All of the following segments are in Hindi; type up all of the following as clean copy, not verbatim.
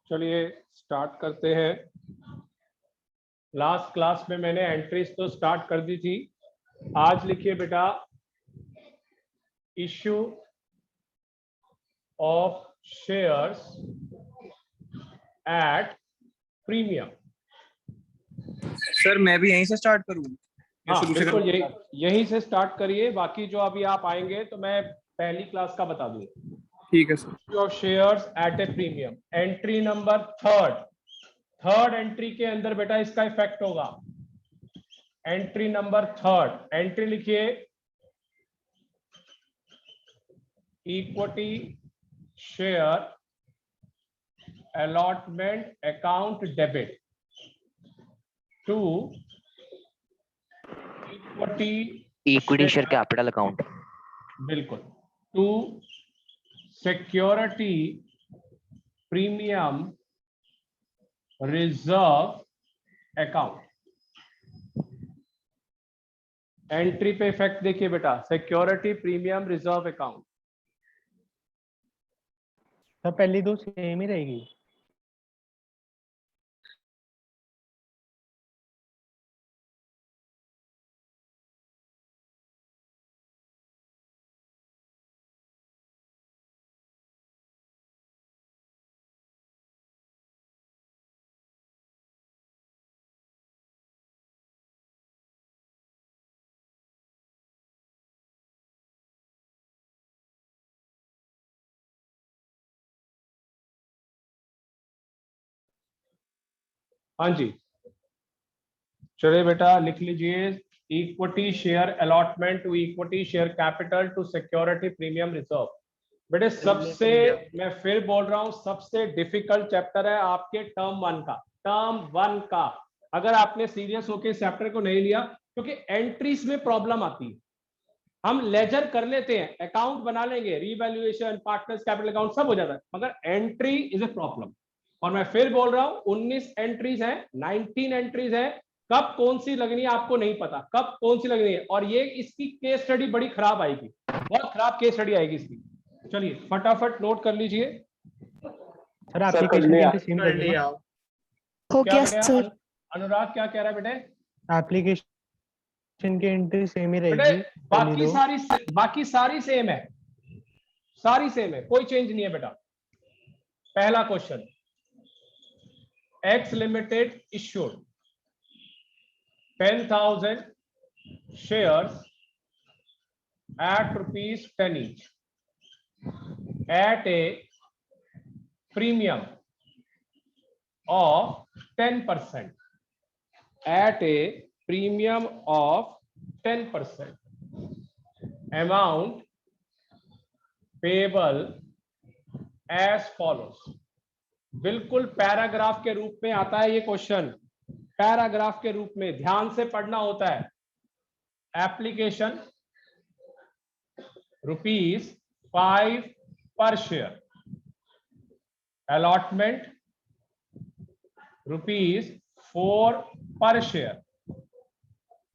चलिए स्टार्ट करते हैं। लास्ट क्लास में मैंने एंट्रीज तो स्टार्ट कर दी थी। आज लिखिए बेटा, issue of shares at premium. Sir मैं भी यहीं से स्टार्ट करूँ? हाँ बिल्कुल, यहीं से स्टार्ट करिए। बाकी जो अभी आप आएंगे तो मैं पहली क्लास का बता दूंगा। ठीक है sir. Issue of shares at a premium, entry number third entry के अंदर बेटा इसका इफेक्ट होगा। एंट्री नंबर थर्ड, एंट्री लिखिए equity share allotment account debit to equity share capital account, बिल्कुल, to security premium reserve account. Entry पे इफेक्ट देखिए बेटा, सिक्योरिटी प्रीमियम रिजर्व अकाउंट। तो पहली दो सेम ही रहेगी। हाँ जी, चलिए बेटा लिख लीजिए, equity share allotment to equity share capital to security premium reserve. बेटे सबसे, मैं फिर बोल रहा हूं, सबसे डिफिकल्ट चैप्टर है आपके टर्म वन का। अगर आपने सीरियस होकर इस चैप्टर को नहीं लिया, क्योंकि एंट्रीज में प्रॉब्लम आती है। हम लेजर कर लेते हैं, अकाउंट बना लेंगे, रीवैल्यूएशन, पार्टनर्स कैपिटल अकाउंट सब हो जाता है, मगर एंट्री इज ए प्रॉब्लम। और मैं फिर बोल रहा हूं, 19 एंट्रीज हैं, 19 एंट्रीज हैं। कब कौन सी लगनी है आपको नहीं पता, कब कौन सी लगनी है। और ये इसकी केस स्टडी बड़ी खराब आएगी, बहुत खराब केस स्टडी आएगी इसकी। चलिए फटाफट नोट कर लीजिए। सर एप्लीकेशन हो गया सर। अनुराग क्या कह रहा है बेटे? एप्लीकेशन की एंट्री सेम ही रहेगी। बाकी सारी सेम है, सारी सेम है, कोई चेंज नहीं है बेटा। पहला question, x limited issued 10,000 shares at ₹10 each at a premium of 10%, at a premium of 10%, amount payable as follows। बिल्कुल पैराग्राफ के रूप में आता है ये क्वेश्चन, पैराग्राफ के रूप में ध्यान से पढ़ना होता है। एप्लीकेशन ₹5 पर शेयर, अलॉटमेंट ₹4 पर शेयर,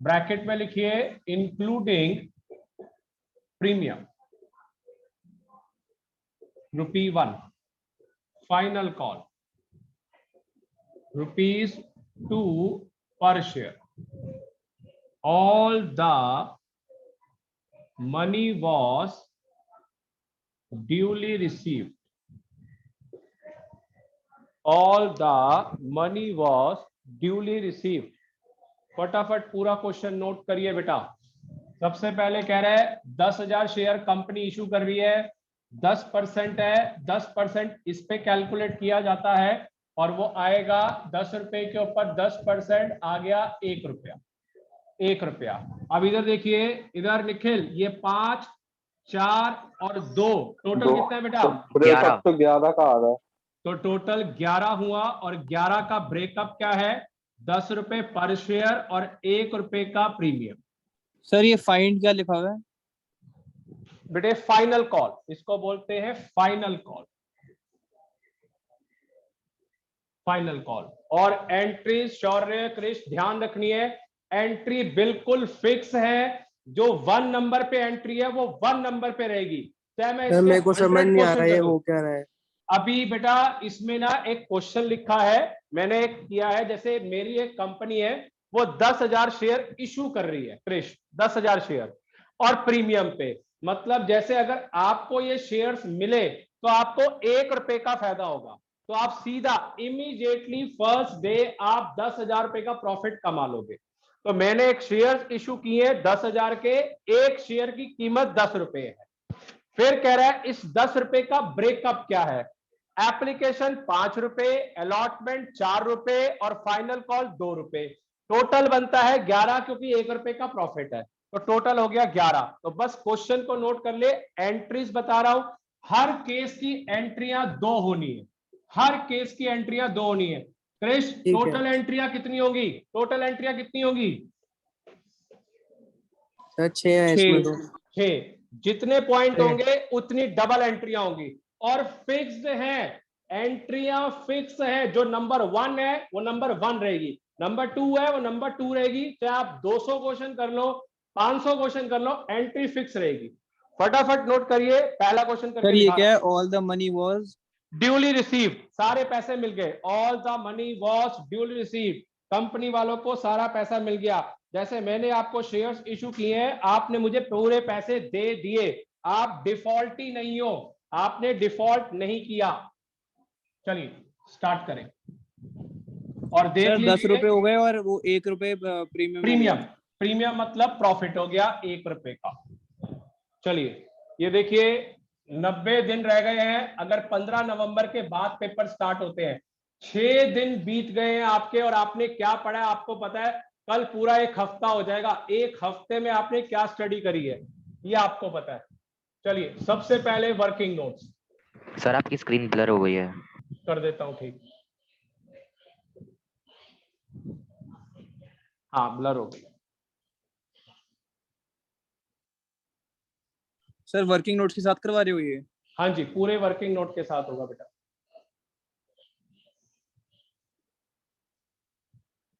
ब्रैकेट में लिखिए including premium ₹1, final call ₹2 per share। All the money was duly received। All the money was duly received। फटाफट पूरा क्वेश्चन नोट करिए बेटा। सबसे पहले कह रहा है 10,000 शेयर कंपनी इशू कर रही है, 10% है, 10% इस पे कैलकुलेट किया जाता है और वो आएगा 10 रुपए के ऊपर 10% आ गया ₹1। अब इधर देखिए, इधर निखिल, ये 5, 4 और 2 टोटल कितना है बेटा? 11। तो 11 का आ रहा है, तो टोटल 11 हुआ। और 11 का ब्रेकअप क्या है? 10 रुपए पर शेयर और ₹1 का प्रीमियम। सर ये फाइंड क्या लिखा हुआ है? बेटे फाइनल कॉल, इसको बोलते हैं फाइनल कॉल, फाइनल कॉल। और एंट्री शौर्य कृष ध्यान रखनी है, एंट्री बिल्कुल फिक्स है। जो 1 नंबर पे एंट्री है वो 1 नंबर पे रहेगी, चाहे मैं मेरे को समझ नहीं आ रहा है वो क्या रहा है। अभी बेटा इसमें ना एक क्वेश्चन लिखा है, मैंने एक किया है, जैसे मेरी एक कंपनी है वो 10,000 शेयर इशू कर रही है, क्रिश 10,000 शेयर और प्रीमियम पे, मतलब जैसे अगर आपको ये शेयर्स मिले तो आपको 1 रुपए का फायदा होगा, तो आप सीधा इमीडिएटली फर्स्ट डे आप 10,000 रुपए का प्रॉफिट कमा लोगे। तो मैंने एक शेयर इशू किए 10,000 के, एक शेयर की कीमत 10 रुपए है। फिर कह रहा है इस 10 रुपए का ब्रेकअप क्या है, एप्लीकेशन 5 रुपए, अलॉटमेंट 4 रुपए और फाइनल कॉल 2 रुपए, टोटल बनता है 11 क्योंकि 1 रुपए का प्रॉफिट है, तो टोटल हो गया 11। तो बस क्वेश्चन को नोट कर ले, एंट्रीज बता रहा हूं, हर केस की एंट्रियां 2 होनी है, हर केस की एंट्रियां 2 होनी है। क्रिश टोटल एंट्रियां कितनी होगी, टोटल एंट्रियां कितनी होगी? सर 6 है इसमें तो। 6, जितने पॉइंट होंगे उतनी डबल एंट्रियां होंगी, और फिक्स्ड है, एंट्रियां फिक्स है, जो नंबर 1 है वो नंबर 1 रहेगी, नंबर 2 है वो नंबर 2 रहेगी, चाहे आप 200 क्वेश्चन कर लो, 500 क्वेश्चन कर लो, एंट्री फिक्स रहेगी। फटाफट नोट करिए, पहला क्वेश्चन सर करके ये दिखा, क्या है, all the money was duly received, सारे पैसे मिल गए, all the money was duly received, company वालों को सारा पैसा मिल गया। जैसे मैंने आपको शेयर्स इशू किए हैं, आपने मुझे पूरे पैसे दे दिए, आप डिफॉल्टी नहीं हो, आपने डिफॉल्ट नहीं किया। चलिए स्टार्ट करें और देख सर 10 रुपए लीजिए। हो गए और वो 1 रुपए प्रीमियम हो प्रीमियम, गया। प्रीमियम मतलब प्रॉफिट हो गया 1 रुपए का। चलिए ये देखिए 90 दिन रह गए हैं, अगर 15 नवंबर के बाद पेपर स्टार्ट होते हैं, 6 दिन बीत गए हैं आपके, और आपने क्या पढ़ा है आपको पता है, कल पूरा 1 हफ्ता हो जाएगा, 1 हफ्ते में आपने क्या स्टडी करी है ये आपको पता है। चलिए सबसे पहले वर्किंग नोट्स सर आपकी स्क्रीन ब्लर हो गई है। कर देता हूं, ठीक, हाँ ब्लर हो गई। सर वर्किंग नोट्स के साथ करवा रहे हो ये? हाँ जी, पूरे वर्किंग नोट के साथ होगा बेटा।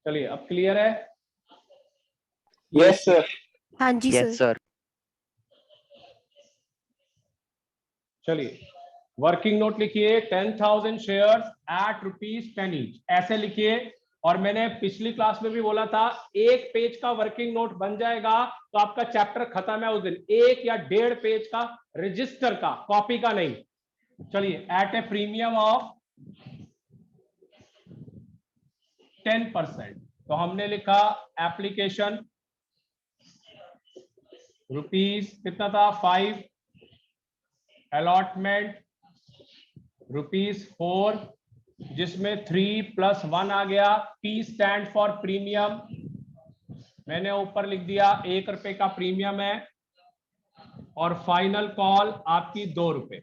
चलिए अब क्लियर है? Yes sir. हाँ जी यस सर। सर। चलिए वर्किंग नोट लिखिए, 10,000 शेयर्स एट ₹10 ईच, ऐसे लिखिए। और मैंने पिछली क्लास में भी बोला था, 1 पेज का वर्किंग नोट बन जाएगा तो आपका चैप्टर खत्म है उस दिन, 1 या 1.5 पेज का रजिस्टर का, कॉपी का नहीं। चलिए एट ए प्रीमियम ऑफ 10%, तो हमने लिखा एप्लीकेशन रुपीस कितना था 5, अलॉटमेंट ₹4, जिसमें 3 + 1 आ गया, P स्टैंड फॉर प्रीमियम, मैंने ऊपर लिख दिया 1 रुपए का प्रीमियम है, और फाइनल कॉल आपकी 2 रुपए।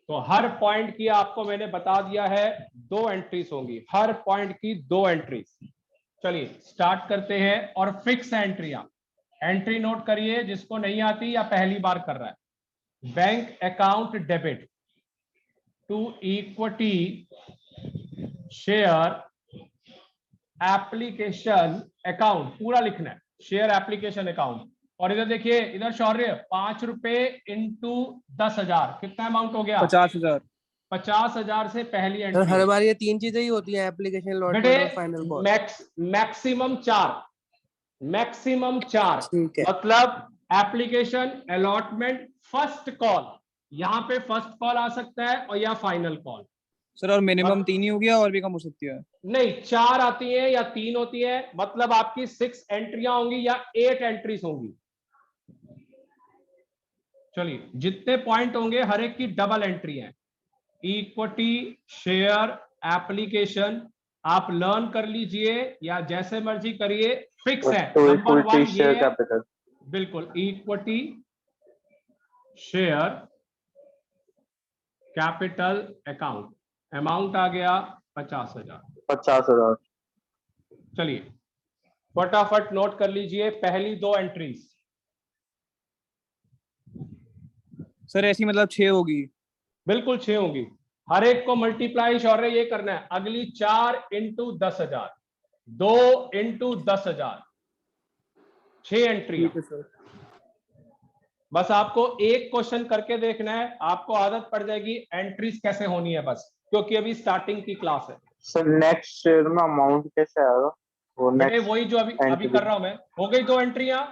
तो हर पॉइंट की आपको मैंने बता दिया है 2 एंट्रीज होंगी, हर पॉइंट की 2 एंट्रीज। चलिए स्टार्ट करते हैं, और फिक्स एंट्रियां, एंट्री नोट करिए जिसको नहीं आती या पहली बार कर रहा है। Bank account debit to equity share application account, पूरा लिखना है, शेयर एप्लीकेशन अकाउंट। और इधर देखिए, इधर शौर्य 5 रुपए इंटू 10,000, कितना अमाउंट हो गया? 50,000। 50,000 से पहली सर एंट्री हर बार ये 3 चीजें ही होती हैं, एप्लीकेशन, अलॉटमेंट और फाइनल बेटे, कॉल। मैक्सिमम 4, मैक्सिमम 4, ठीक है। मतलब एप्लीकेशन, अलॉटमेंट, फर्स्ट कॉल, यहाँ पे फर्स्ट कॉल आ सकता है, और या फाइनल कॉल। सर और मिनिमम 3 ही हो गया, और भी कम हो सकती है? नहीं, 4 आती है या 3 होती है, मतलब आपकी 6 एंट्रियां होंगी या 8 एंट्रीज होंगी। चलिए जितने पॉइंट होंगे हर एक की डबल एंट्री है। इक्विटी शेयर एप्लीकेशन आप लर्न कर लीजिए या जैसे मर्जी करिए, फिक्स है। तो नंबर 1 इक्विटी शेयर ये कैपिटल, बिल्कुल, equity share capital account, amount आ गया 50,000। 50,000। चलिए फटाफट नोट कर लीजिए पहली 2 एंट्रीज। सर ऐसी मतलब 6 होगी? बिल्कुल 6 होंगी, हर एक को मल्टीप्लाई शौर्य ये करना है, अगली 4 × 10,000, 2 × 10,000, 6 एंट्री। ठीक है सर। बस आपको एक क्वेश्चन करके देखना है, आपको आदत पड़ जाएगी एंट्रीज कैसे होनी है बस, क्योंकि अभी स्टार्टिंग की क्लास है। सर नेक्स्ट शेयर में अमाउंट कैसे आएगा? वो बेटे नेक्स्ट वही जो अभी entry। कर रहा हूं मैं। हो गई 2 एंट्रियां?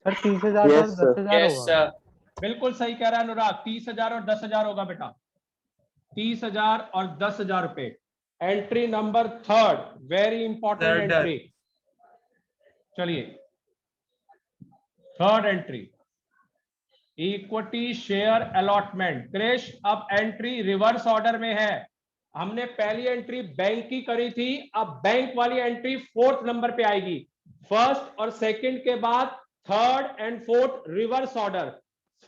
सर 30,000 Yes, और sir. 10,000 होगा। बिल्कुल सही कह रहा है अनुराग, 30,000 और 10,000 होगा बेटा, 30,000 और 10,000 रुपए। Entry number 3, very important entry. चलिए 3rd entry, equity share allotment. Krish अब एंट्री रिवर्स ऑर्डर में है। हमने पहली एंट्री बैंक की करी थी, अब बैंक वाली एंट्री 4th नंबर पे आएगी। 1st और 2nd के बाद 3rd and 4th reverse order,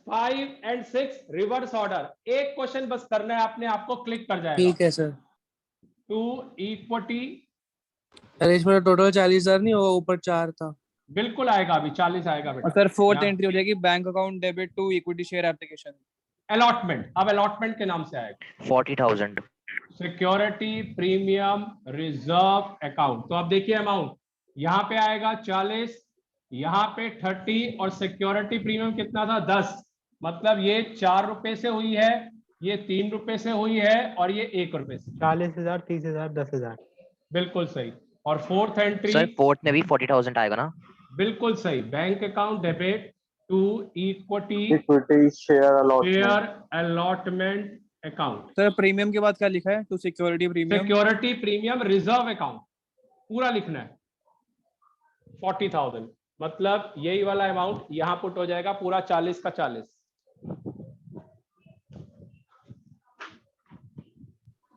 5 and 6 reverse order. एक क्वेश्चन बस करना है आपने, आपको क्लिक कर जाएगा। ठीक है सर। टू इक्विटी, अरे इसमें टोटल 40,000 नहीं होगा, ऊपर 4 था। बिल्कुल आएगा, अभी 40 आएगा और बेटा। सर 4th यहाँ एंट्री हो जाएगी bank account debit to equity share application. Allotment, अब अलॉटमेंट के नाम से आएगा 40,000। Security premium reserve account. तो अब देखिए अमाउंट यहाँ पे आएगा 40, यहाँ पे 30 और सिक्योरिटी प्रीमियम कितना था 10। मतलब ये 4 रुपए से हुई है, ये 3 रुपए से हुई है और ये 1 रुपए से। 40,000, 30,000, 10,000। बिल्कुल सही। और 4th एंट्री, सर 4th में भी 40,000 आएगा ना? बिल्कुल सही, bank account debit to equity equity share allotment. Share allotment account. Sir premium के बाद क्या लिखा है? To security premium. Security premium reserve account पूरा लिखना है 40,000, मतलब यही वाला अमाउंट यहां पुट हो जाएगा पूरा 40 का 40।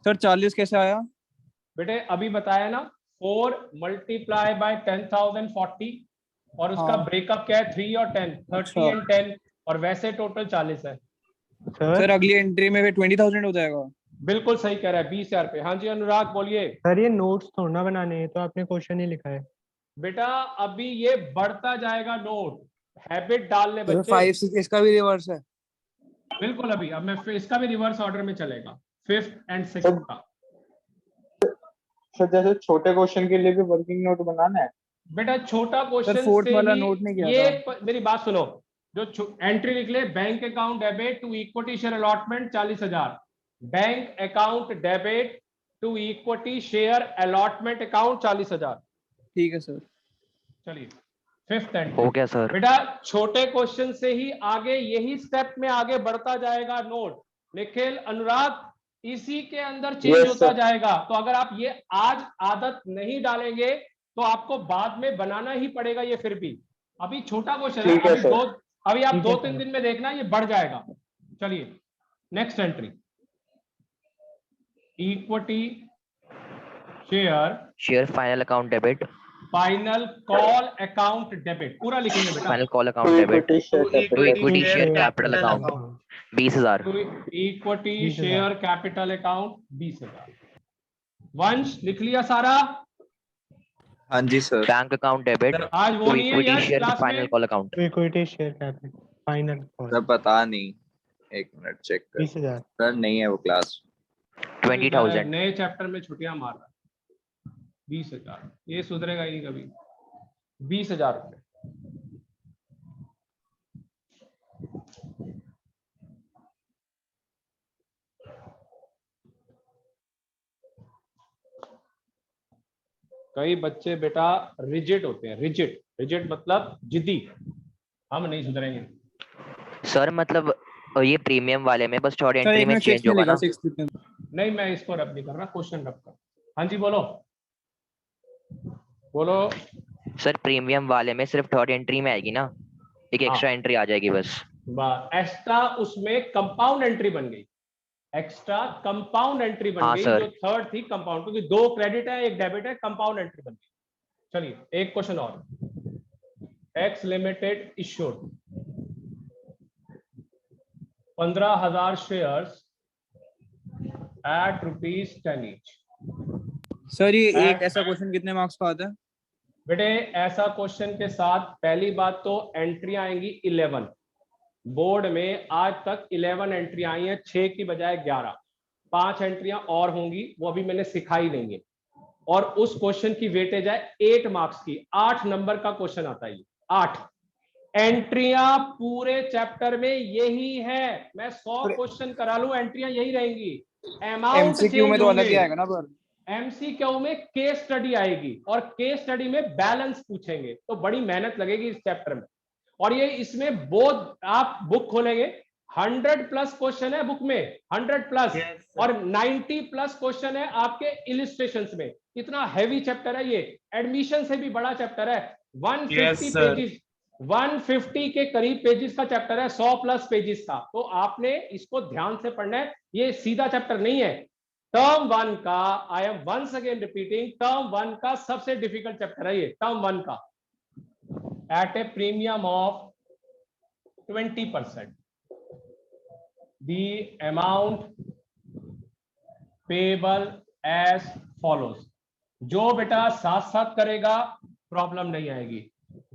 सर 40 कैसे आया? बेटे अभी बताया ना, 4 मल्टीप्लाई बाय 10,000 40, और उसका हाँ। ब्रेकअप क्या है 3 और 10, 30 अच्छा। एंड 10, और वैसे टोटल 40 है। सर अगली एंट्री में 20,000 हो जाएगा। बिल्कुल सही कह रहा है, 20,000 पे। हाँ जी अनुराग बोलिए। सर ये नोट्स थोड़ा ना बनाने हैं, तो आपने क्वेश्चन ही लिखा है। बेटा अभी ये बढ़ता जाएगा नोट, हैबिट डाल ले बच्चे। 5 6 इसका भी रिवर्स है। बिल्कुल, अभी अब मैं इसका भी रिवर्स ऑर्डर में चलेगा, 5th एंड 6th का। सर जैसे छोटे क्वेश्चन के लिए भी वर्किंग नोट बनाना है? बेटा छोटा क्वेश्चन 4th से वाला ही नोट नहीं किया ये था। मेरी बात सुनो, जो एंट्री लिख ले, bank account debit to equity share allotment 40,000, bank account debit to equity share allotment account 40,000। ठीक है सर। चलिए 5th एंट्री हो गया सर। बेटा, छोटे क्वेश्चन से ही आगे यही स्टेप में आगे बढ़ता जाएगा नोट। निखिल अनुराग इसी के अंदर चेंज Yes, होता sir. जाएगा। तो अगर आप ये आज आदत नहीं डालेंगे तो आपको बाद में बनाना ही पड़ेगा ये। फिर भी अभी छोटा क्वेश्चन है, ठीक है, अभी sir. अभी आप ठीक है, 2-3 sir. दिन में देखना ये बढ़ जाएगा। चलिए next entry, equity share final account debit. Final call account debit पूरा लिखेंगे बेटा। Final call account debit equity share to equity capital. Share capital account 20,000। Equity 20,000 share capital account 20,000। वंश लिख लिया सारा? हाँ जी सर। बैंक अकाउंट डेबिट आज वो टू नहीं है equity Yash share class final में? Call account equity share capital final sir पता नहीं, एक मिनट चेक कर। 20,000। सर नहीं है वो क्लास। 20,000। नए चैप्टर में छुट्टियां मार रहा है। 20,000 ये सुधरेगा ही नहीं कभी। 20,000 रुपए। कई बच्चे बेटा रिजिड होते हैं, रिजिड मतलब जिद्दी, हम नहीं सुधरेंगे। सर मतलब ये प्रीमियम वाले में बस थर्ड सर एंट्री एक में मिनट चेंज होगा ना? 6 लिखना। नहीं मैं इसको रब नहीं कर रहा, क्वेश्चन रब कर। हाँ जी बोलो बोलो। सर प्रीमियम वाले में सिर्फ थर्ड एंट्री में आएगी ना, एक एक्स्ट्रा एंट्री आ जाएगी बस। एक्स्ट्रा उसमें कंपाउंड एंट्री बन गई, एक्स्ट्रा कंपाउंड एंट्री बन हाँ, गई। सर। जो थर्ड थी कंपाउंड, क्योंकि 2 क्रेडिट है 1 डेबिट है, कंपाउंड एंट्री बन गई। चलिए एक क्वेश्चन और, x limited issued 15,000 shares at ₹10 each. Sir ये एक ऐसा क्वेश्चन कितने मार्क्स का आता है? बेटे ऐसा क्वेश्चन के साथ पहली बात तो एंट्री आएंगी 11। बोर्ड में आज तक 11 एंट्री आई हैं, 6 की बजाय 11। 5 एंट्रियां और होंगी, वो अभी मैंने सिखाई नहीं है। और उस क्वेश्चन की वेटेज है 8 मार्क्स की, 8 नंबर का क्वेश्चन आता है ये, 8। एंट्रियां पूरे चैप्टर में यही है, मैं 100 क्वेश्चन करा लूं, एंट्रियां यही रहेंगी, अमाउंट एमसीक्यू में चेंज तो अलग ही होंगे। आएगा ना पर। एमसीक्यू में केस स्टडी आएगी और केस स्टडी में बैलेंस पूछेंगे, तो बड़ी मेहनत लगेगी इस चैप्टर में। और ये इसमें बोध, आप बुक खोलेंगे 100+ क्वेश्चन है बुक में, 100+ और 90+ क्वेश्चन है आपके इलिस्ट्रेशंस में। इतना हैवी चैप्टर है ये, एडमिशन से भी बड़ा चैप्टर है। 150 पेजेस, 150 के करीब पेजेस का चैप्टर है, 100+ पेजेस का। तो आपने इसको ध्यान से पढ़ना है, ये सीधा चैप्टर नहीं है। टर्म 1 का, I am once again repeating, term 1 का सबसे डिफिकल्ट चैप्टर है ये, टर्म 1 का, at a premium of 20%, the amount payable as follows। जो बेटा साथ साथ करेगा प्रॉब्लम नहीं आएगी,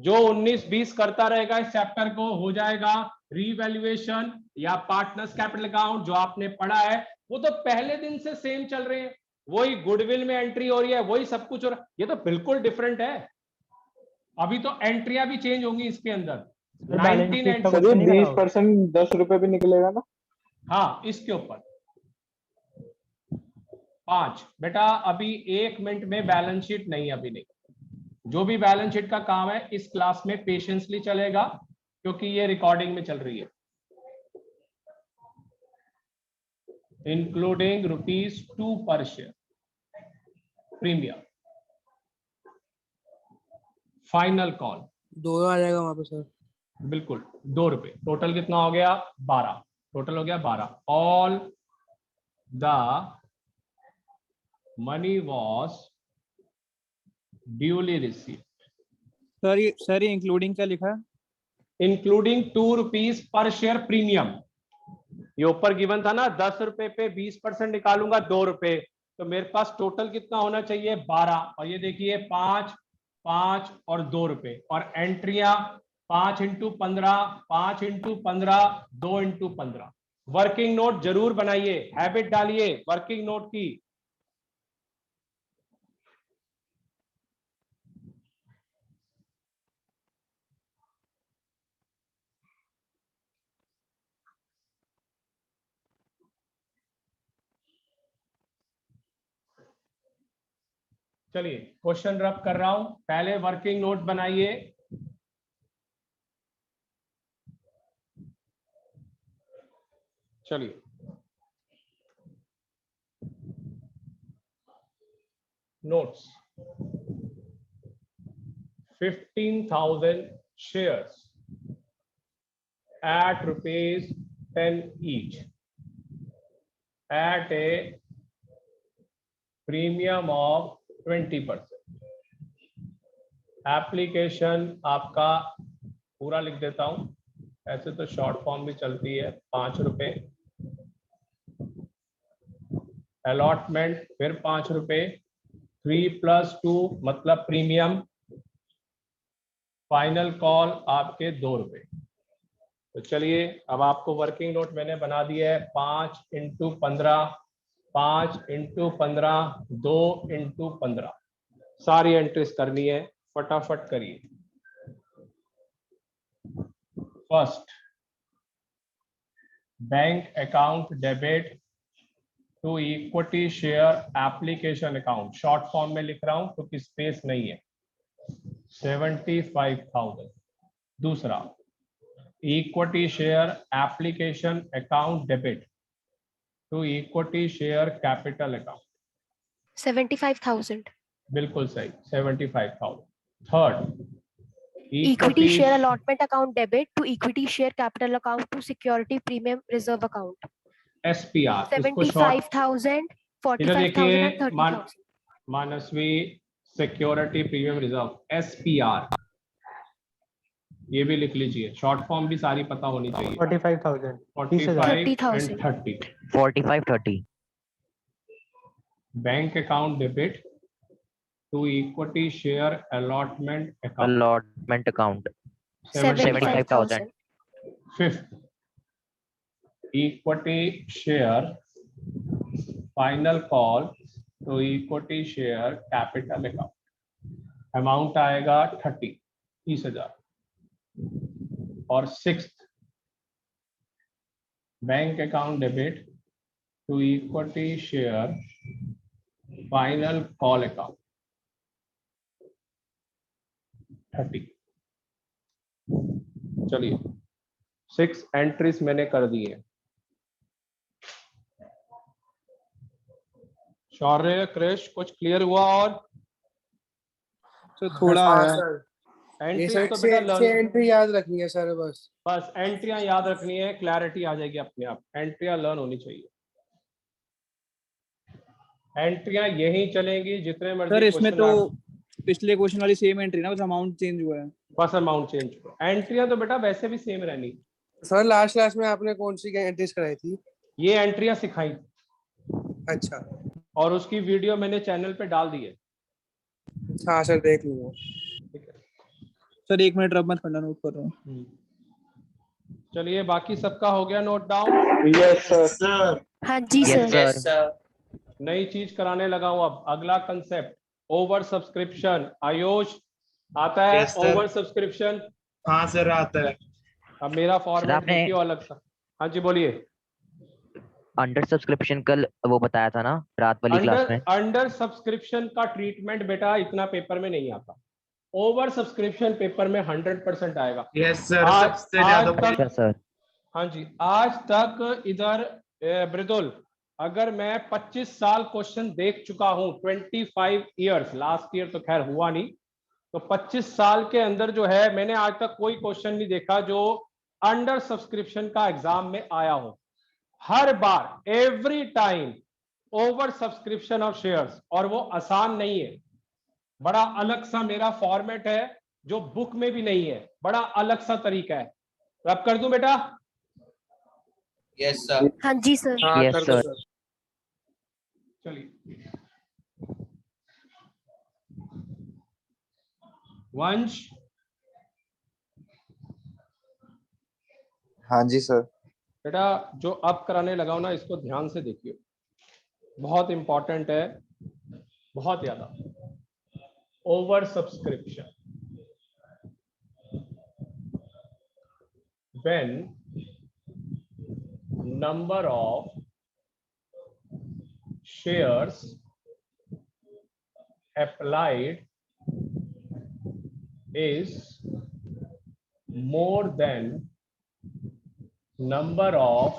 जो 19-20 करता रहेगा इस चैप्टर को हो जाएगा रीवैल्यूएशन या पार्टनर्स कैपिटल अकाउंट, जो आपने पढ़ा है वो तो पहले दिन से सेम चल रहे हैं, वही गुडविल में एंट्री हो रही है, वही सब कुछ हो रहा है। ये तो बिल्कुल डिफरेंट है, अभी तो एंट्रियां भी चेंज होंगी इसके अंदर। 19 एंट्री, सर ये 20% 10 रुपए भी निकलेगा ना? हाँ इसके ऊपर 5 बेटा, अभी 1 मिनट में बैलेंस शीट नहीं, अभी नहीं। जो भी बैलेंस शीट का काम है इस क्लास में पेशेंसली चलेगा, क्योंकि ये रिकॉर्डिंग में चल रही है। इंक्लूडिंग ₹2 पर शेयर प्रीमियम, फाइनल कॉल 2 आ जाएगा वहां पे सर। बिल्कुल ₹2। टोटल कितना हो गया? 12। टोटल हो गया 12। All the money was duly received. Sir ये इंक्लूडिंग क्या लिखा है? इंक्लूडिंग ₹2 पर शेयर प्रीमियम। ये ऊपर गिवन था ना, 10 रुपए पे 20% निकालूंगा ₹2, तो मेरे पास टोटल कितना होना चाहिए? 12। और ये देखिए 5, 5 और ₹2, और एंट्रियां 5 × 15, 5 × 15, 2 × 15। वर्किंग नोट जरूर बनाइए, हैबिट डालिए वर्किंग नोट की। चलिए क्वेश्चन रब कर रहा हूं, पहले वर्किंग नोट बनाइए। चलिए notes, 15,000 shares at ₹10 each at a premium of 20%। Application आपका पूरा लिख देता हूं, ऐसे तो शॉर्ट फॉर्म भी चलती है, ₹5। अलॉटमेंट फिर ₹5, 3 + 2 मतलब प्रीमियम, फाइनल कॉल आपके ₹2। तो चलिए अब आपको वर्किंग नोट मैंने बना दिया है, 5 × 15, 5 × 15, 2 × 15। सारी एंट्रीज करनी है, फटाफट करिए। First, bank account debit to equity share application account, short form में लिख रहा हूं क्योंकि स्पेस नहीं है, 75,000। दूसरा, equity share application account debit to equity share capital account, 75,000। बिल्कुल सही, 75,000। Third, Equity share allotment account debit to equity share capital account to security premium reserve account, SPR, इसको शॉर्ट 75,000, 45,000 and 30,000। मानसवी सिक्योरिटी प्रीमियम रिजर्व, SPR, ये भी लिख लीजिए, शॉर्ट फॉर्म भी सारी पता होनी चाहिए। 45,000, 45 and 30। 45 30 bank account debit to equity share allotment account, allotment account 75,000। Fifth, equity share final call to equity share capital account, amount आएगा 30,000। और sixth, bank account debit to equity share final call account 30। चलिए 6 एंट्रीज मैंने कर दी है। शौर्य, क्रिश, कुछ क्लियर हुआ? और तो थोड़ा हाँ है। सर, ये एंट्रीज सर तो बेटा छह एंट्री याद रखनी है सर बस। बस एंट्रियां याद रखनी है, क्लैरिटी आ जाएगी अपने आप। एंट्रियां लर्न होनी चाहिए, एंट्रियां यही चलेंगी जितने मर्जी सर इसमें क्वेश्चन तो पिछले क्वेश्चन वाली सेम एंट्री ना, बस अमाउंट चेंज हुआ है। बस अमाउंट चेंज हुआ। एंट्रियां तो बेटा वैसे भी सेम रहनी। सर लास्ट क्लास में आपने कौन सी एंट्रीज कराई थी? ये एंट्रियां सिखाई अच्छा, और उसकी वीडियो मैंने चैनल पे डाल दी है। हाँ सर देख लूंगा। ठीक है, सर 1 मिनट रब मत करना, नोट कर रहा हूँ। चलिए बाकी सबका हो गया नोट डाउन? Yes sir. हाँ जी यस सर। सर। नई चीज कराने लगा हूं अब। अगला कंसेप्ट ओवर सब्सक्रिप्शन। आयुष आता है? Yes, sir. Over subscription. हाँ सर आता है। अब मेरा फॉर्मेट आपने- देखिए अलग सा। हाँ जी बोलिए। अंडर सब्सक्रिप्शन कल वो बताया था ना रात वाली क्लास में। अंडर सब्सक्रिप्शन का ट्रीटमेंट बेटा इतना पेपर में नहीं आता। ओवर सब्सक्रिप्शन पेपर में 100% आएगा। यस सर, आज- सबसे आज ज्यादा तक- अच्छा सर। हाँ जी, आज तक इधर मृदुल, अगर मैं 25 साल क्वेश्चन देख चुका हूं, 25 ईयर्स, लास्ट ईयर तो खैर हुआ नहीं, तो 25 साल के अंदर जो है मैंने आज तक कोई क्वेश्चन नहीं देखा जो अंडर सब्सक्रिप्शन का एग्जाम में आया हो। हर बार every time over subscription of shares, और वो आसान नहीं है। बड़ा अलग सा मेरा फॉर्मेट है जो बुक में भी नहीं है, बड़ा अलग सा तरीका है। तो अब कर दूं बेटा? Yes sir. हाँ जी सर। हाँ Yes, कर दो sir. सर। चलिए वंश, हाँ जी सर। बेटा जो अब कराने लगा हूं ना, इसको ध्यान से देखिए, बहुत इंपॉर्टेंट है, बहुत ज्यादा। Over subscription, when number of shares applied is more than number of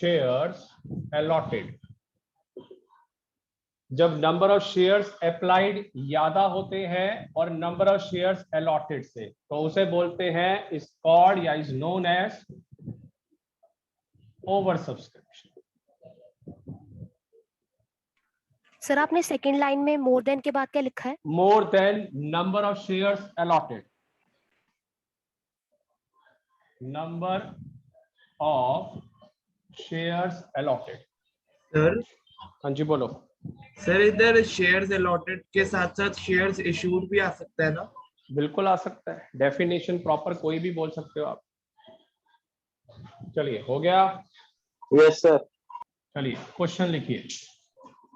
shares allotted। जब नंबर ऑफ शेयर्स अप्लाइड ज्यादा होते हैं और नंबर ऑफ शेयर्स अलॉटेड से, तो उसे बोलते हैं, इज कॉल्ड या is known as over subscription. Sir आपने सेकंड लाइन में मोर देन के बाद क्या लिखा है? More than number of shares allotted. Number of shares allotted. Sir हाँ जी बोलो। सर इधर शेयर्स अलॉटेड के साथ साथ शेयर्स इशूड भी आ सकता है ना? बिल्कुल आ सकता है, डेफिनेशन प्रॉपर कोई भी बोल सकते हो आप। चलिए हो गया? Yes sir. चलिए क्वेश्चन लिखिए।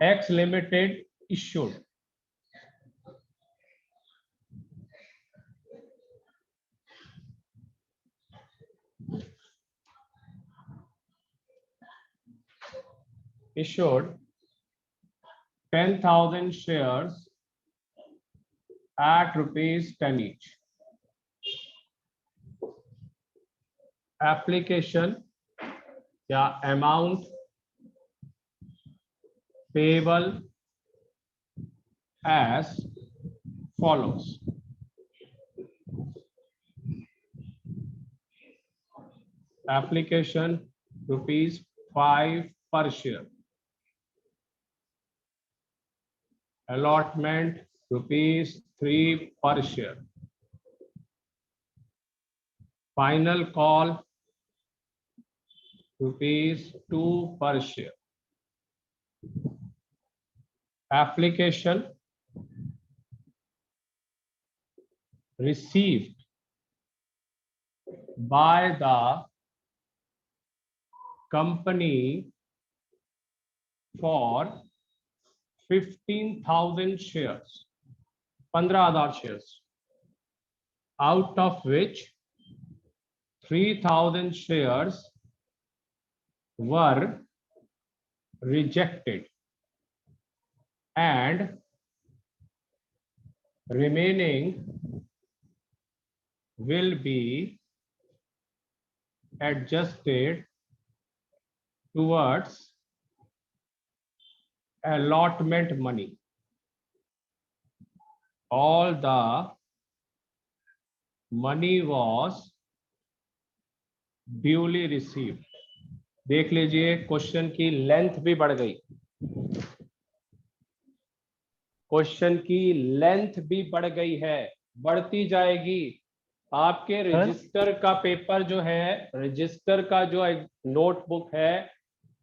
X limited issued issued 10,000 shares at ₹10 each. Application या amount payable as follows. Application ₹5 per share. Allotment ₹3 per share. Final call ₹2 per share. Application received by the company for 15,000 shares, 15,000 shares, out of which 3,000 shares were rejected and remaining will be adjusted towards allotment money. All the money was duly received. देख लीजिए क्वेश्चन की लेंथ भी बढ़ गई, क्वेश्चन की लेंथ भी बढ़ गई है, बढ़ती जाएगी। आपके रजिस्टर का पेपर जो है, रजिस्टर का जो नोटबुक है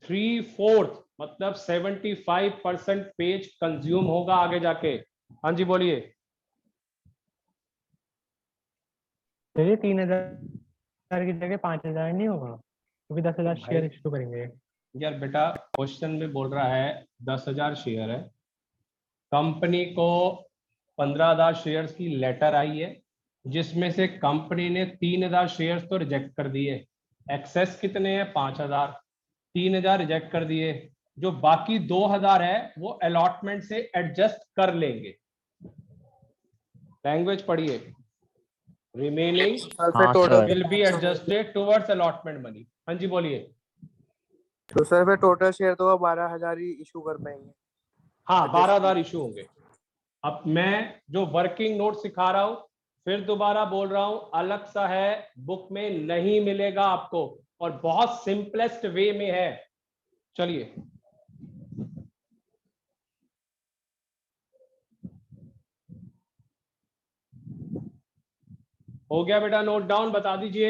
3/4 मतलब 75% पेज कंज्यूम होगा आगे जाके। हाँ जी बोलिए। चलिए 3,000 की जगह 5,000 नहीं होगा क्योंकि 10,000 शेयर इशू करेंगे। यार बेटा क्वेश्चन में बोल रहा है 10,000 शेयर है, कंपनी को 15,000 शेयर्स की लेटर आई है जिसमें से कंपनी ने 3,000 शेयर्स तो रिजेक्ट कर दिए। एक्सेस कितने हैं? 5,000। 3,000 रिजेक्ट कर दिए, जो बाकी 2,000 है वो अलॉटमेंट से एडजस्ट कर लेंगे। लैंग्वेज पढ़िए। Remaining will be adjusted towards allotment money. हाँ जी बोलिए। तो सर फिर टोटल शेयर तो 12,000 ही इशू कर पाएंगे। हाँ 12,000 इशू होंगे। अब मैं जो वर्किंग नोट सिखा रहा हूं फिर दोबारा बोल रहा हूं, अलग सा है, बुक में नहीं मिलेगा आपको और बहुत सिंपलेस्ट वे में है। चलिए हो गया बेटा, नोट डाउन बता दीजिए।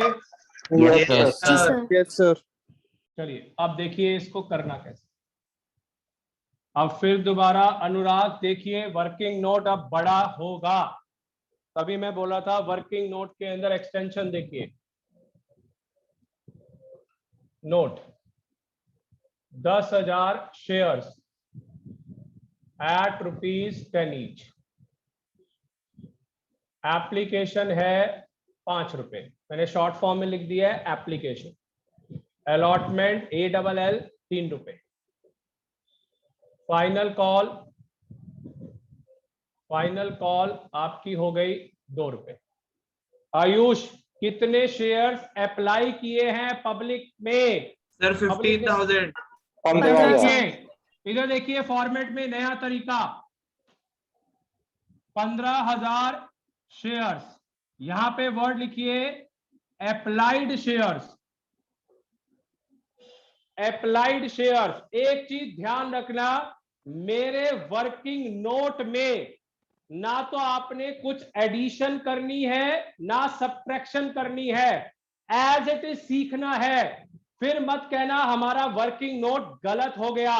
Yes sir. चलिए अब देखिए इसको करना कैसे। अब फिर दोबारा अनुराग देखिए, वर्किंग नोट अब बड़ा होगा, तभी मैं बोला था वर्किंग नोट के अंदर एक्सटेंशन देखिए। Note 10,000 shares at ₹10 each. Application है 5 रुपए, मैंने शॉर्ट फॉर्म में लिख दिया है एप्लीकेशन। अलॉटमेंट ALL 3 रुपए। फाइनल कॉल आपकी हो गई 2 रुपए। आयुष कितने शेयर्स अप्लाई किए हैं पब्लिक में? सर 15,000। इधर देखिए फॉर्मेट में नया तरीका, 15,000 शेयर्स। यहां पे वर्ड लिखिए अप्लाइड शेयर्स। Applied shares. एक चीज ध्यान रखना, मेरे वर्किंग नोट में ना तो आपने कुछ एडिशन करनी है ना सब्ट्रैक्शन करनी है, एज इट इज सीखना है। फिर मत कहना हमारा वर्किंग नोट गलत हो गया।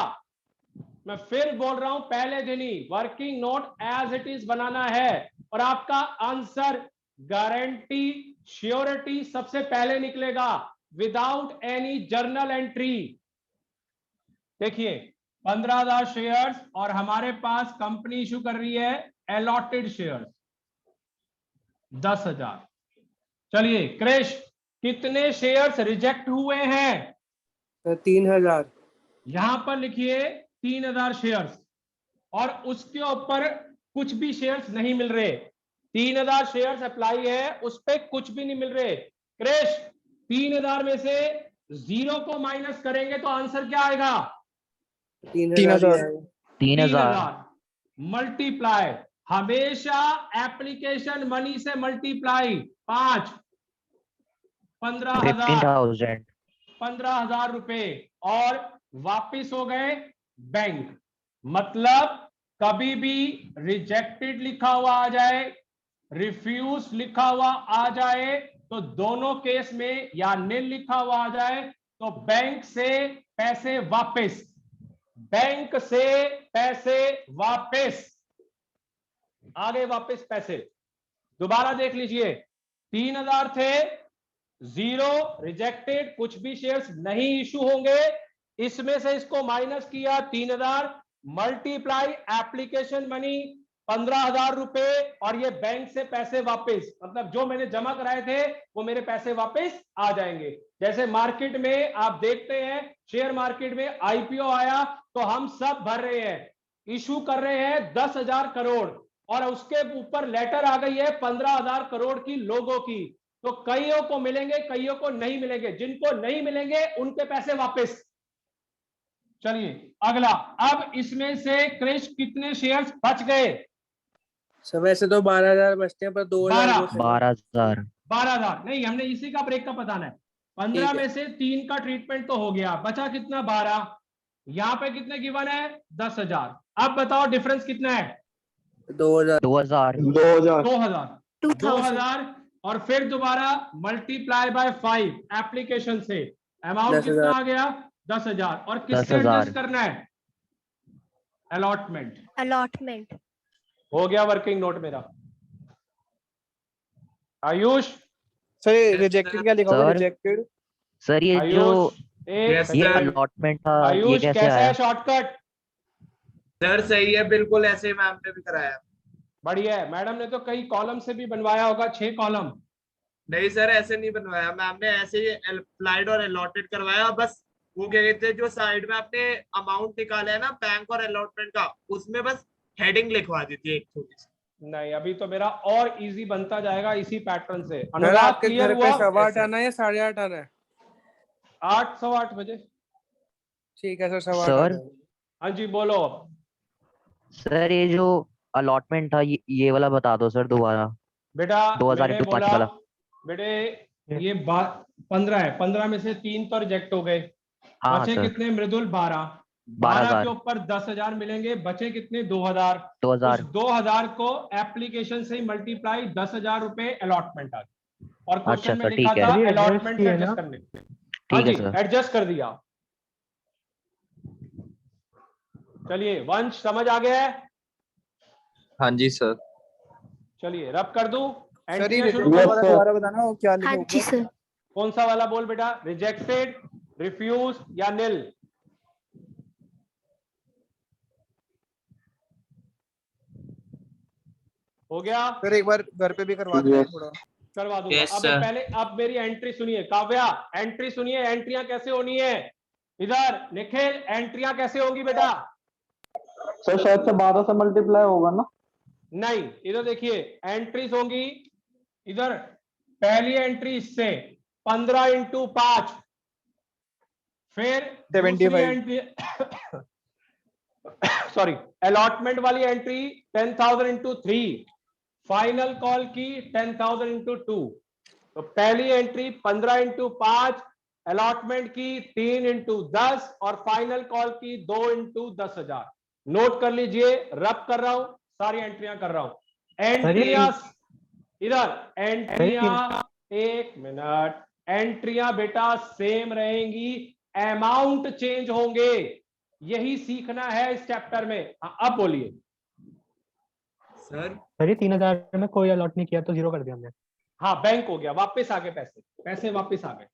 मैं फिर बोल रहा हूं पहले दिन ही, working note as it is बनाना है और आपका आंसर गारंटी श्योरिटी सबसे पहले निकलेगा विदाउट एनी जर्नल एंट्री। देखिए 15,000 शेयर्स और हमारे पास कंपनी इशू कर रही है अलॉटेड शेयर्स 10,000। चलिए क्रेश कितने शेयर्स रिजेक्ट हुए हैं? 3,000। यहां पर लिखिए 3,000 शेयर्स और उसके ऊपर कुछ भी शेयर्स नहीं मिल रहे। 3,000 शेयर्स अप्लाई है, उस पर कुछ भी नहीं मिल रहे। क्रेश 3,000 में से 0 को माइनस करेंगे तो आंसर क्या आएगा? 3,000। मल्टीप्लाई, हमेशा एप्लीकेशन मनी से मल्टीप्लाई। 5 15,000 15,000 रुपए और वापिस हो गए बैंक। मतलब कभी भी रिजेक्टेड लिखा हुआ आ जाए, रिफ्यूज लिखा हुआ आ जाए तो दोनों केस में, या नील लिखा हुआ आ जाए तो बैंक से पैसे वापस, बैंक से पैसे वापस, आगे वापस पैसे। दोबारा देख लीजिए 3,000 थे, 0 रिजेक्टेड, कुछ भी शेयर्स नहीं इशू होंगे, इसमें से इसको माइनस किया 3,000 मल्टीप्लाई एप्लीकेशन मनी 15,000 रुपए और ये बैंक से पैसे वापस, मतलब जो मैंने जमा कराए थे वो मेरे पैसे वापस आ जाएंगे। जैसे मार्केट में आप देखते हैं, शेयर मार्केट में आईपीओ आया तो हम सब भर रहे हैं, इशू कर रहे हैं 10,000 करोड़ और उसके ऊपर लेटर आ गई है 15,000 करोड़ की लोगों की। तो कईयों को मिलेंगे, कईयों को नहीं मिलेंगे, जिनको नहीं मिलेंगे उनके पैसे वापस। चलिए अगला, अब इसमें से क्रिश कितने शेयर्स बच गए? सर वैसे तो 12,000 बचते हैं पर 2,000 12,000। 12,000 नहीं, हमने इसी का ब्रेकअप बताना है। 15 में से 3 का ट्रीटमेंट तो हो गया, बचा कितना? 12। यहाँ पे कितने गिवन है? 10,000। अब बताओ डिफरेंस कितना है? 2,000 2000। 2,000 और फिर दोबारा मल्टीप्लाई बाय 5 एप्लीकेशन से अमाउंट 10,000 कितना आ गया? 10,000। और किससे 10,000। एडजस्ट करना है? अलॉटमेंट। allotment, हो गया वर्किंग नोट मेरा। आयुष, सर रिजेक्टेड क्या लिखा हुआ? सर। रिजेक्टेड सर ये जो आयुष एक Yes, ये sir. अलॉटमेंट था, ये आयुष कैसे कैसा आया? है शॉर्टकट? सर सही है, बिल्कुल ऐसे मैम ने भी कराया। बढ़िया है। मैडम ने तो कई कॉलम से भी बनवाया होगा, 6 कॉलम। नहीं सर ऐसे नहीं बनवाया, मैम ने ऐसे ही अप्लाइड और अलॉटेड करवाया। बस वो क्या कहते हैं, जो साइड में आपने अमाउंट निकाला है ना बैंक और अलॉटमेंट का, उसमें बस हेडिंग लिखवा दी थी एक छोटी सी। नहीं, अभी तो मेरा और इजी बनता जाएगा इसी पैटर्न से। सर अनुराग आपके क्लियर घर पे हुआ? 8:15 आना है या 8:30 आना है? 8, 8:15 बजे। ठीक है सर 8:15 सर। हाँ जी बोलो। सर ये जो अलॉटमेंट था, ये वाला बता दो सर दोबारा। बेटा 2000 मैंने into 5 बोला वाला। बेटे ये 15 है, 15 में से 3 तो रिजेक्ट हो गए, हाँ बचे सर। कितने मृदुल? 12। 12,000। के ऊपर 10,000 मिलेंगे, बचे कितने? 2,000। 2000। उस 2,000 को एप्लीकेशन से मल्टीप्लाई 10,000 रुपए अलॉटमेंट आ गया और अच्छा क्वेश्चन में सर, लिखा ठीक है। था ये adjust अलॉटमेंट से किया एडजस्ट ना? करने। हाँ ठीक है जी सर। एडजस्ट कर दिया। चलिए वंश समझ आ गया है? हाँ जी सर। चलिए रब कर दूं, सर ये एंट्रियां शुरू रिजेक्टेड करूं? वाला दोबारा बताना वो क्या लिखा हाँ हुआ जी है? सर, कौन सा वाला बोल बेटा? रिजेक्टेड, रिफ्यूज या निल? हो गया? सर एक बार घर पे भी करवा देना थोड़ा। करवा दूंगा। Yes, अब sir. पहले अब मेरी एंट्री सुनिए। काव्या एंट्री सुनिए, एंट्रियां कैसे होनी है? इधर निखिल एंट्रियां कैसे होंगी बेटा? सर शायद से 12 से मल्टीप्लाई होगा ना? नहीं, इधर देखिए एंट्रीज होंगी। इधर पहली एंट्री इससे 15 into 5, फिर 75। सॉरी अलॉटमेंट वाली एंट्री 10,000 into 3, फाइनल कॉल की 10,000 into 2। तो पहली एंट्री 15 into 5, अलॉटमेंट की 3 into 10 और फाइनल कॉल की 2 into 10,000। नोट कर लीजिए, रब कर रहा हूं, सारी एंट्रियां कर रहा हूं। एंट्रियां इधर, एंट्रियां 1 मिनट, एंट्रियां बेटा सेम रहेंगी, अमाउंट चेंज होंगे। यही सीखना है इस चैप्टर में। अब बोलिए। सर ये 3,000 में कोई अलॉट नहीं किया तो 0 कर दिया हमने। हाँ बैंक हो गया, वापस आ गए पैसे, पैसे वापस आ गए।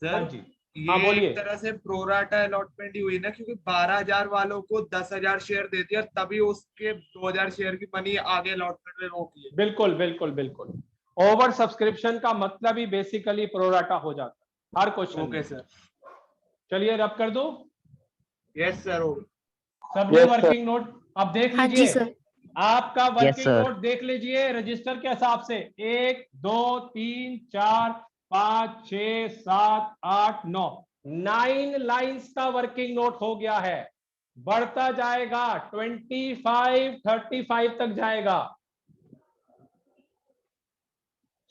हाँ सर जी हाँ ये बोलिए। एक तरह से प्रोराटा अलॉटमेंट ही हुई ना, क्योंकि 12,000 वालों को 10,000 शेयर दे दिया, तभी उसके 2,000 शेयर की मनी आगे अलॉटमेंट में रोक ली। बिल्कुल बिल्कुल बिल्कुल। ओवर सब्सक्रिप्शन का मतलब ही बेसिकली प्रोराटा हो जाता है हर क्वेश्चन। Okay sir. चलिए रब कर दो। Yes sir. सबने Yes, sir. वर्किंग नोट अब देख हाँ जी लीजिए। सर, आपका वर्किंग sir. नोट देख लीजिए रजिस्टर के हिसाब से। 1 2 3 4 5 6 7 8 9 9 लाइंस का वर्किंग नोट हो गया है। बढ़ता जाएगा, 25 35 तक जाएगा।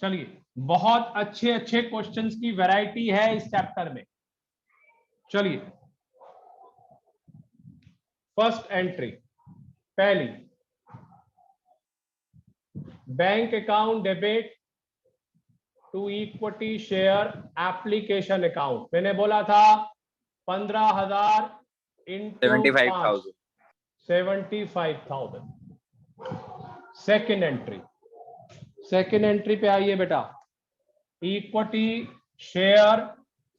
चलिए बहुत अच्छे अच्छे क्वेश्चंस की वैरायटी है इस चैप्टर में। चलिए फर्स्ट एंट्री, पहली bank account debit to equity share application account. मैंने बोला था 15,000 into 75,000। 75,000। Second entry, second entry पे आइए बेटा। Equity share.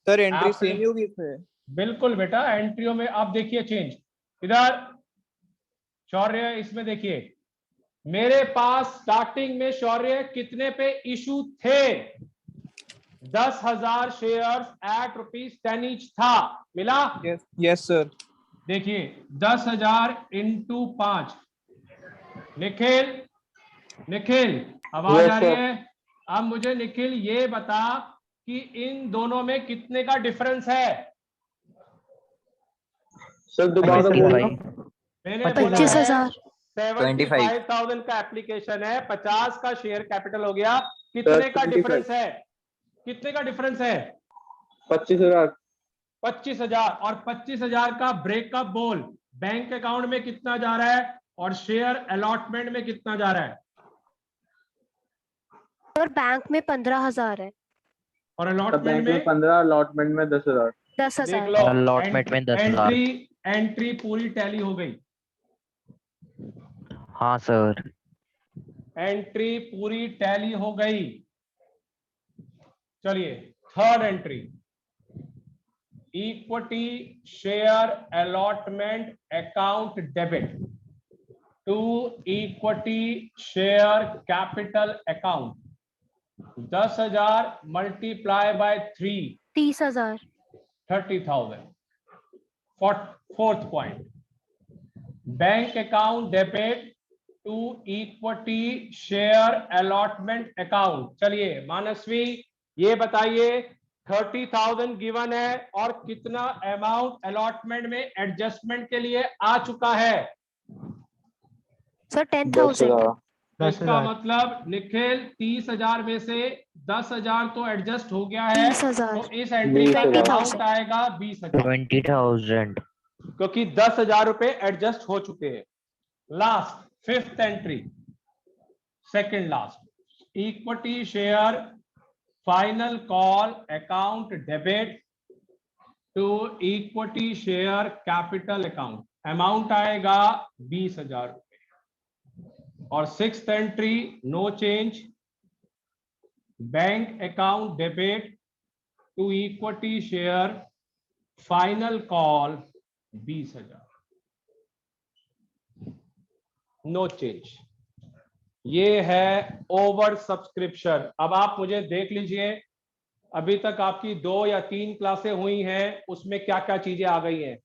सर एंट्री आपने- सेम ही होगी इसमें? बिल्कुल बेटा, एंट्रियों में आप देखिए चेंज। इधर शौर्य इसमें देखिए मेरे पास स्टार्टिंग में शौर्य कितने पे इशू थे? 10,000 शेयर्स एट ₹10 ईच था, मिला? Yes sir. देखिए 10,000 इंटू 5। निखिल आवाज Yes, आ रही sir. है? अब मुझे निखिल ये बता कि इन दोनों में कितने का डिफरेंस है? सर दोबारा 25 बोलना। भाई। मैंने बोला 25,000। 75,000 का एप्लीकेशन है, 50 का शेयर कैपिटल हो गया। कितने का 25,000 डिफरेंस है? कितने का डिफरेंस है? 25,000। 25,000। और 25,000 का ब्रेकअप बोल, बैंक अकाउंट में कितना जा रहा है और शेयर अलॉटमेंट में कितना जा रहा है? और बैंक में 15,000 है। और बैंक अलॉटमेंट में में 15, अलॉटमेंट में 10,000। 10,000। देख लो, Allotment में 10,000। एंट्री पूरी टैली हो गई। हाँ सर। एंट्री पूरी टैली हो गई। चलिए third entry, equity share allotment account debit to equity share capital account. 10,000 multiply by 3, 30,000। 30,000। Fourth point, bank account debit to equity share allotment account. चलिए मानसवी ये बताइए 30,000 गिवन है और कितना अमाउंट अलॉटमेंट में एडजस्टमेंट के लिए आ चुका है? सर 10,000। इसका मतलब निखिल 30,000 में से 10,000 तो एडजस्ट हो गया है, 30,000। तो इस एंट्री का 20,000। अमाउंट आएगा 20,000, 20,000। क्योंकि 10,000 रुपए एडजस्ट हो चुके हैं। Last fifth entry, second last, equity share final call account debit to equity share capital account. Amount आएगा 20,000 रुपए। और sixth entry, no change, bank account debit to equity share final call 20,000, no change. ये है ओवर सब्सक्रिप्शन। अब आप मुझे देख लीजिए, अभी तक आपकी 2 या 3 क्लासें हुई हैं, उसमें क्या क्या चीजें आ गई हैं।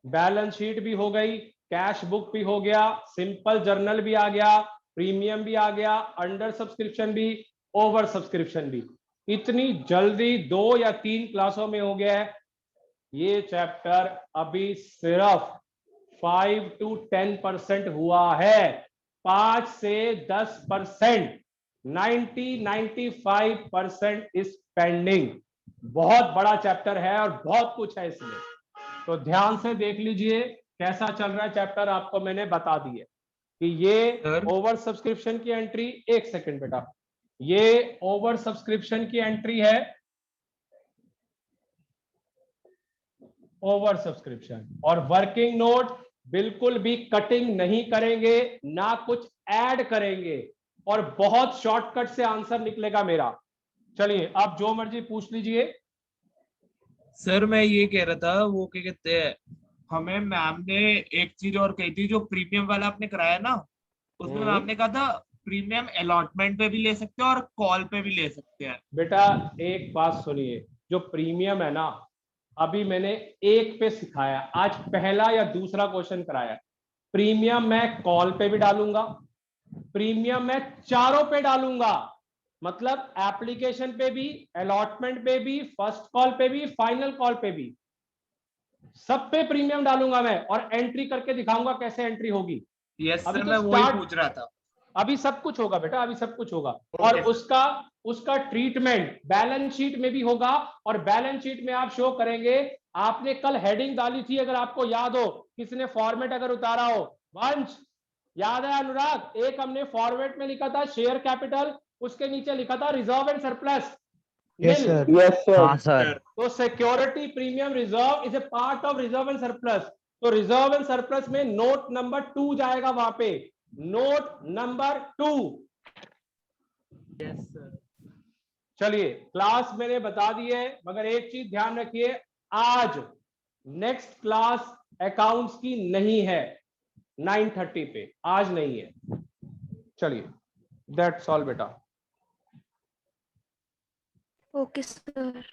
बैलेंस शीट भी हो गई, कैश बुक भी हो गया, सिंपल जर्नल भी आ गया, प्रीमियम भी आ गया, अंडर सब्सक्रिप्शन भी, ओवर सब्सक्रिप्शन भी। इतनी जल्दी 2 या 3 क्लासों में हो गया है। ये चैप्टर अभी सिर्फ 5 to 10% हुआ है। 5 से 10%, 90-95% इज पेंडिंग। बहुत बड़ा चैप्टर है और बहुत कुछ है इसमें, तो ध्यान से देख लीजिए कैसा चल रहा है चैप्टर। आपको मैंने बता दी है कि ये ओवर सब्सक्रिप्शन की एंट्री, एक सेकंड बेटा, ये ओवर सब्सक्रिप्शन की एंट्री है, ओवर सब्सक्रिप्शन। और वर्किंग नोट बिल्कुल भी कटिंग नहीं करेंगे, ना कुछ ऐड करेंगे, और बहुत शॉर्टकट से आंसर निकलेगा मेरा। चलिए अब जो मर्जी पूछ लीजिए। सर मैं ये कह रहा था, वो क्या कहते हैं, हमें मैम ने एक चीज और कही थी, जो प्रीमियम वाला आपने कराया ना, उसमें मैम ने कहा था प्रीमियम अलॉटमेंट पे भी ले सकते हैं और कॉल पे भी ले सकते हैं। बेटा एक बात सुनिए, जो प्रीमियम है ना, अभी मैंने एक पे सिखाया, आज पहला या दूसरा क्वेश्चन कराया। प्रीमियम मैं कॉल पे भी डालूंगा, प्रीमियम मैं चारों पे डालूंगा, मतलब एप्लीकेशन पे भी, अलॉटमेंट पे भी, फर्स्ट कॉल पे भी, फाइनल कॉल पे भी, सब पे प्रीमियम डालूंगा मैं, और एंट्री करके दिखाऊंगा कैसे एंट्री होगी। यस अभी सर, तो मैं वही पूछ रहा था। अभी सब कुछ होगा बेटा, अभी सब कुछ होगा। और उसका ट्रीटमेंट बैलेंस शीट में भी होगा, और बैलेंस शीट में आप शो करेंगे। आपने कल हेडिंग डाली थी, अगर आपको याद हो, किसी ने फॉर्मेट अगर उतारा हो, वंश याद है अनुराग, एक हमने फॉर्मेट में लिखा था शेयर कैपिटल, उसके नीचे लिखा था reserve and surplus. Yes sir. Yes, sir. हाँ सर। तो security premium reserve is a part of reserve and surplus. तो रिजर्व एंड सरप्लस में नोट नंबर 2 जाएगा वहां पे, नोट नंबर 2। Yes sir. चलिए क्लास मैंने बता दी है, मगर एक चीज ध्यान रखिए, आज नेक्स्ट क्लास अकाउंट्स की नहीं है, 9:30 पे आज नहीं है। चलिए, दैट्स ऑल बेटा। Okay, sir.